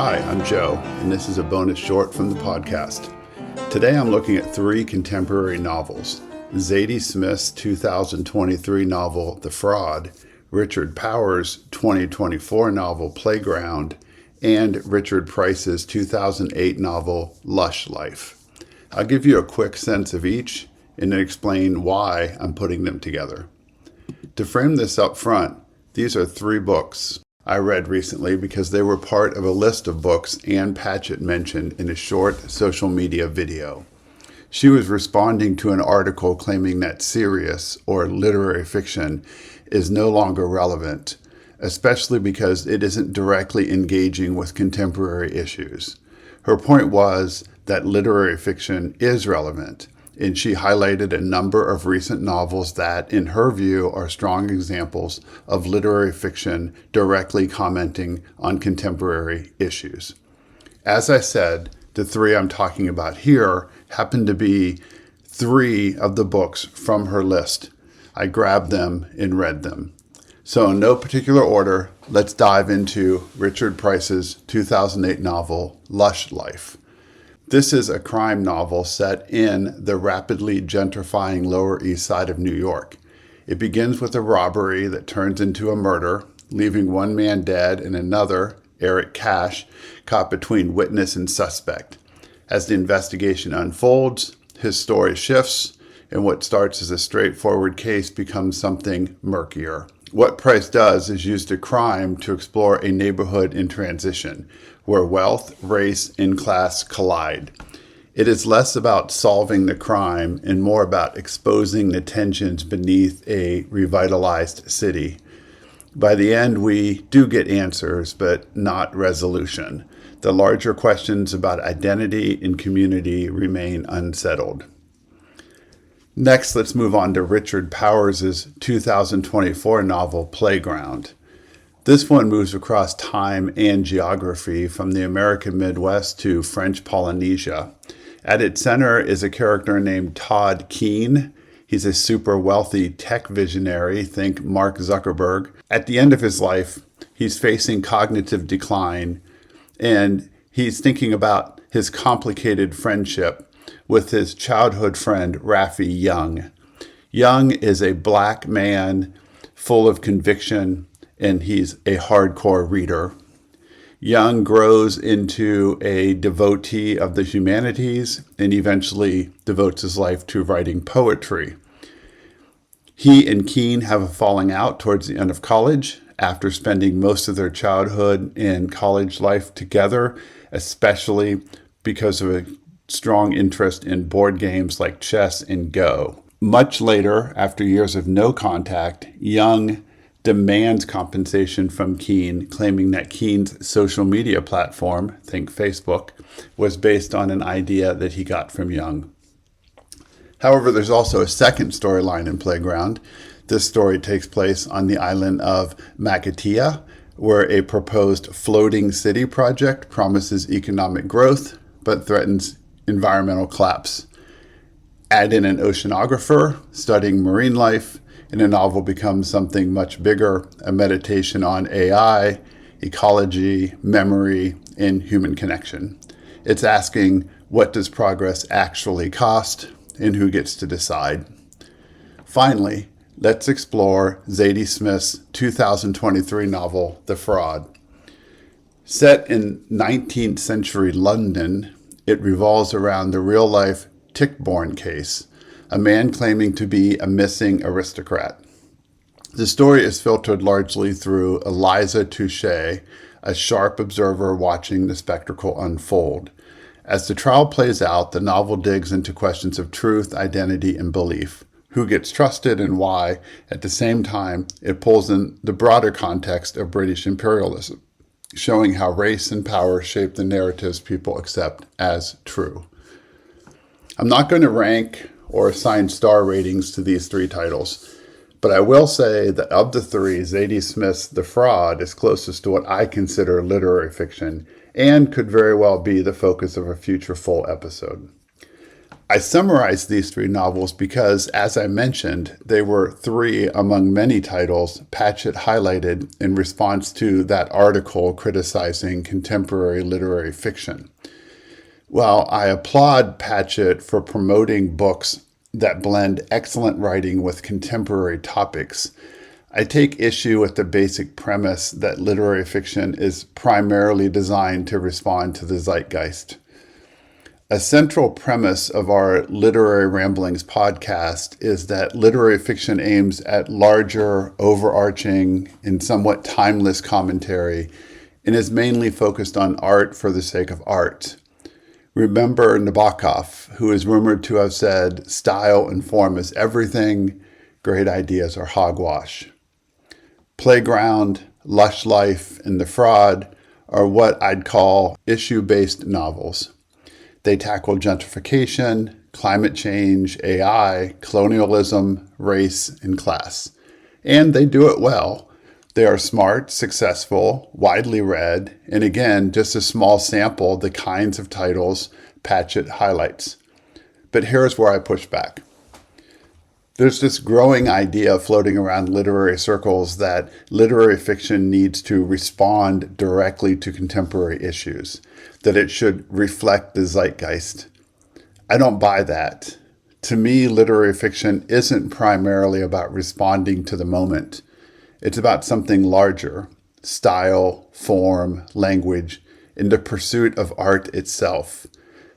Hi, I'm Joe, and this is a bonus short from the podcast. Today I'm looking at three contemporary novels: Zadie Smith's 2023 novel, The Fraud, Richard Powers' 2024 novel, Playground, and Richard Price's 2008 novel, Lush Life. I'll give you a quick sense of each and then explain why I'm putting them together. To frame this up front, these are three books I read recently because they were part of a list of books Ann Patchett mentioned in a short social media video. She was responding to an article claiming that serious or literary fiction is no longer relevant, especially because it isn't directly engaging with contemporary issues. Her point was that literary fiction is relevant, and she highlighted a number of recent novels that, in her view, are strong examples of literary fiction directly commenting on contemporary issues. As I said, the three I'm talking about here happen to be three of the books from her list. I grabbed them and read them. So in no particular order, let's dive into Richard Price's 2008 novel, Lush Life. This is a crime novel set in the rapidly gentrifying Lower East Side of New York. It begins with a robbery that turns into a murder, leaving one man dead and another, Eric Cash, caught between witness and suspect. As the investigation unfolds, his story shifts, and what starts as a straightforward case becomes something murkier. What Price does is use the crime to explore a neighborhood in transition, where wealth, race, and class collide. It is less about solving the crime and more about exposing the tensions beneath a revitalized city. By the end, we do get answers, but not resolution. The larger questions about identity and community remain unsettled. Next, let's move on to Richard Powers' 2024 novel, Playground. This one moves across time and geography from the American Midwest to French Polynesia. At its center is a character named Todd Keene. He's a super wealthy tech visionary, think Mark Zuckerberg. At the end of his life, he's facing cognitive decline, and he's thinking about his complicated friendship with his childhood friend, Raffi Young. Young is a black man full of conviction, and he's a hardcore reader. Young grows into a devotee of the humanities and eventually devotes his life to writing poetry. He and Keene have a falling out towards the end of college after spending most of their childhood and college life together, especially because of a strong interest in board games like chess and Go. Much later, after years of no contact, Young demands compensation from Keene, claiming that Keene's social media platform, think Facebook, was based on an idea that he got from Young. However, there's also a second storyline in Playground. This story takes place on the island of Makatea, where a proposed floating city project promises economic growth, but threatens environmental collapse. Add in an oceanographer studying marine life, and the novel becomes something much bigger, a meditation on AI, ecology, memory, and human connection. It's asking, what does progress actually cost, and who gets to decide? Finally, let's explore Zadie Smith's 2023 novel, The Fraud. Set in 19th century London, it revolves around the real-life Tichborne case, a man claiming to be a missing aristocrat. The story is filtered largely through Eliza Touche, a sharp observer watching the spectacle unfold. As the trial plays out, the novel digs into questions of truth, identity, and belief. Who gets trusted and why? At the same time, it pulls in the broader context of British imperialism, showing how race and power shape the narratives people accept as true. I'm not going to rank or assign star ratings to these three titles, but I will say that of the three, Zadie Smith's The Fraud is closest to what I consider literary fiction and could very well be the focus of a future full episode. I summarized these three novels because, as I mentioned, they were three among many titles Patchett highlighted in response to that article criticizing contemporary literary fiction. While I applaud Patchett for promoting books that blend excellent writing with contemporary topics, I take issue with the basic premise that literary fiction is primarily designed to respond to the zeitgeist. A central premise of our Literary Ramblings podcast is that literary fiction aims at larger, overarching, and somewhat timeless commentary and is mainly focused on art for the sake of art. Remember Nabokov, who is rumored to have said, "Style and form is everything, great ideas are hogwash." Playground, Lush Life, and The Fraud are what I'd call issue-based novels. They tackle gentrification, climate change, AI, colonialism, race, and class. And they do it well. They are smart, successful, widely read, and again, just a small sample of the kinds of titles Patchett highlights. But here's where I push back. There's this growing idea floating around literary circles that literary fiction needs to respond directly to contemporary issues, that it should reflect the zeitgeist. I don't buy that. To me, literary fiction isn't primarily about responding to the moment. It's about something larger: style, form, language, in the pursuit of art itself.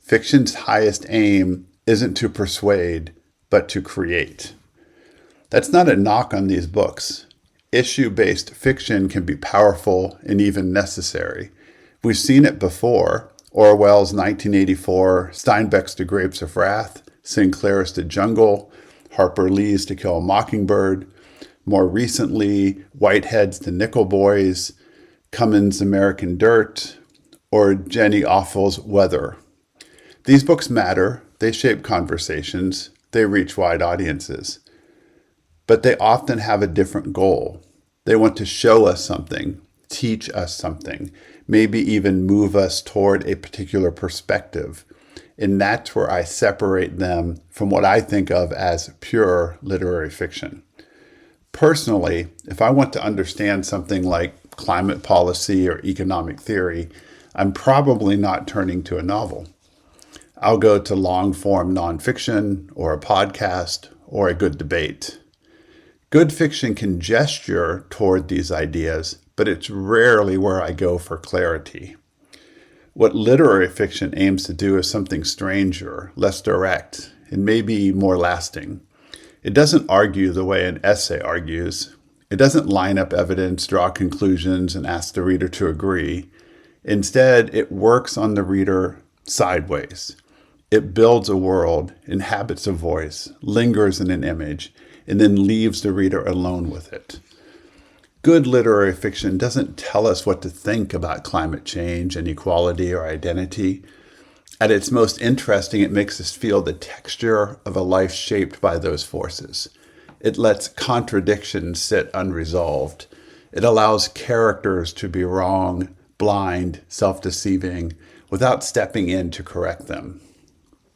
Fiction's highest aim isn't to persuade, but to create. That's not a knock on these books. Issue-based fiction can be powerful and even necessary. We've seen it before. Orwell's 1984, Steinbeck's The Grapes of Wrath, Sinclair's The Jungle, Harper Lee's To Kill a Mockingbird, more recently, Whitehead's The Nickel Boys, Cummins' American Dirt, or Jenny Offel's Weather. These books matter, they shape conversations, they reach wide audiences. But they often have a different goal. They want to show us something, teach us something, maybe even move us toward a particular perspective. And that's where I separate them from what I think of as pure literary fiction. Personally, if I want to understand something like climate policy or economic theory, I'm probably not turning to a novel. I'll go to long-form nonfiction or a podcast or a good debate. Good fiction can gesture toward these ideas, but it's rarely where I go for clarity. What literary fiction aims to do is something stranger, less direct, and maybe more lasting. It doesn't argue the way an essay argues. It doesn't line up evidence, draw conclusions, and ask the reader to agree. Instead, it works on the reader sideways. It builds a world, inhabits a voice, lingers in an image, and then leaves the reader alone with it. Good literary fiction doesn't tell us what to think about climate change, inequality, or identity. At its most interesting, it makes us feel the texture of a life shaped by those forces. It lets contradictions sit unresolved. It allows characters to be wrong, blind, self-deceiving, without stepping in to correct them.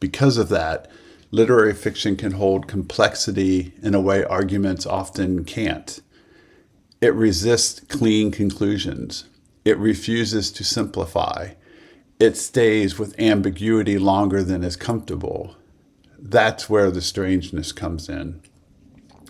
Because of that, literary fiction can hold complexity in a way arguments often can't. It resists clean conclusions. It refuses to simplify. It stays with ambiguity longer than is comfortable. That's where the strangeness comes in.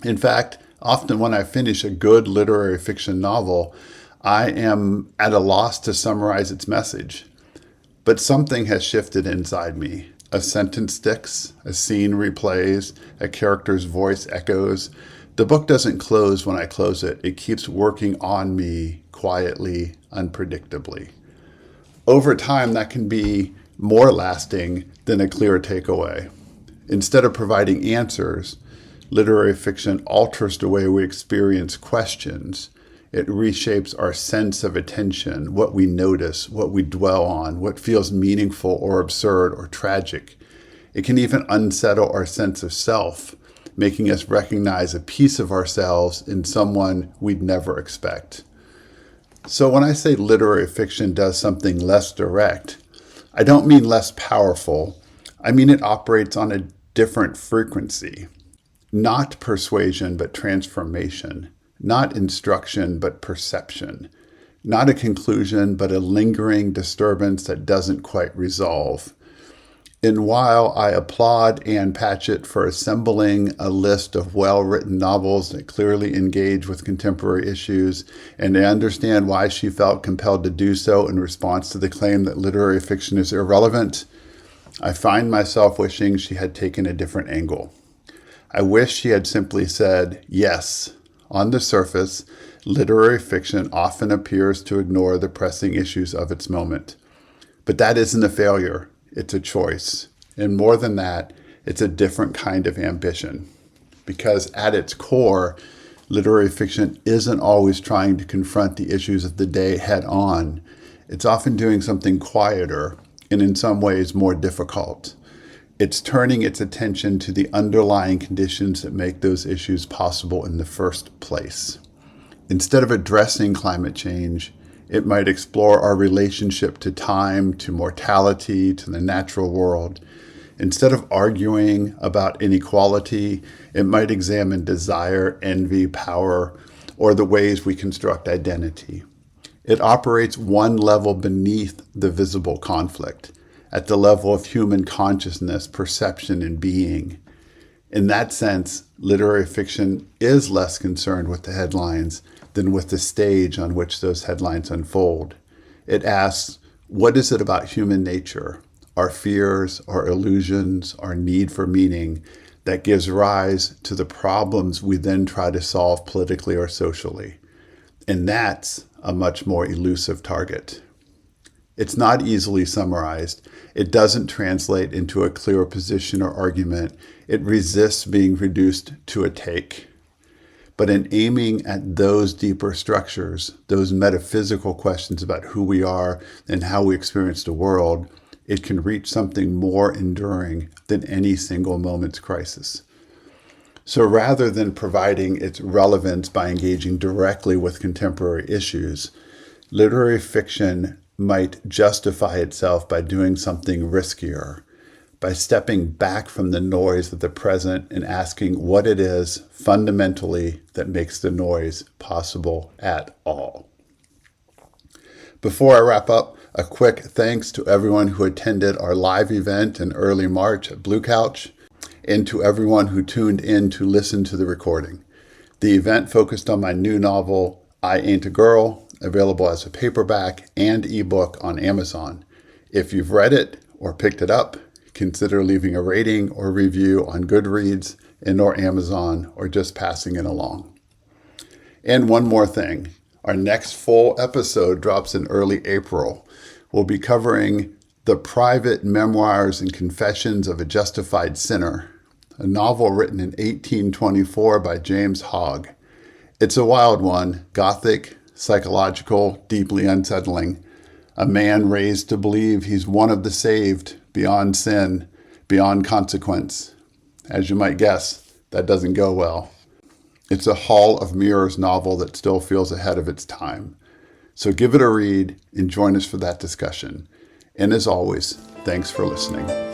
In fact, often when I finish a good literary fiction novel, I am at a loss to summarize its message. But something has shifted inside me. A sentence sticks, a scene replays, a character's voice echoes. The book doesn't close when I close it. It keeps working on me quietly, unpredictably. Over time, that can be more lasting than a clear takeaway. Instead of providing answers, literary fiction alters the way we experience questions. It reshapes our sense of attention, what we notice, what we dwell on, what feels meaningful or absurd or tragic. It can even unsettle our sense of self, making us recognize a piece of ourselves in someone we'd never expect. So when I say literary fiction does something less direct, I don't mean less powerful. I mean, it operates on a different frequency. Not persuasion, but transformation. Not instruction, but perception. Not a conclusion, but a lingering disturbance that doesn't quite resolve. And while I applaud Ann Patchett for assembling a list of well-written novels that clearly engage with contemporary issues, and I understand why she felt compelled to do so in response to the claim that literary fiction is irrelevant, I find myself wishing she had taken a different angle. I wish she had simply said, yes, on the surface, literary fiction often appears to ignore the pressing issues of its moment. But that isn't a failure. It's a choice. And more than that, it's a different kind of ambition. Because at its core, literary fiction isn't always trying to confront the issues of the day head on. It's often doing something quieter and in some ways more difficult. It's turning its attention to the underlying conditions that make those issues possible in the first place. Instead of addressing climate change, it might explore our relationship to time, to mortality, to the natural world. Instead of arguing about inequality, it might examine desire, envy, power, or the ways we construct identity. It operates one level beneath the visible conflict, at the level of human consciousness, perception, and being. In that sense, literary fiction is less concerned with the headlines than with the stage on which those headlines unfold. It asks, what is it about human nature, our fears, our illusions, our need for meaning, that gives rise to the problems we then try to solve politically or socially? And that's a much more elusive target. It's not easily summarized. It doesn't translate into a clear position or argument. It resists being reduced to a take. But in aiming at those deeper structures, those metaphysical questions about who we are and how we experience the world, it can reach something more enduring than any single moment's crisis. So rather than providing its relevance by engaging directly with contemporary issues, literary fiction might justify itself by doing something riskier, by stepping back from the noise of the present and asking what it is fundamentally that makes the noise possible at all. Before I wrap up, a quick thanks to everyone who attended our live event in early March at Blue Couch, and to everyone who tuned in to listen to the recording. The event focused on my new novel, I Ain't a Girl, available as a paperback and ebook on Amazon. If you've read it or picked it up, consider leaving a rating or review on Goodreads and/or Amazon, or just passing it along. And one more thing, our next full episode drops in early April. We'll be covering The Private Memoirs and Confessions of a Justified Sinner, a novel written in 1824 by James Hogg. It's a wild one, gothic, psychological, deeply unsettling. A man raised to believe he's one of the saved, beyond sin, beyond consequence. As you might guess, that doesn't go well. It's a Hall of Mirrors novel that still feels ahead of its time. So give it a read and join us for that discussion. And as always, thanks for listening.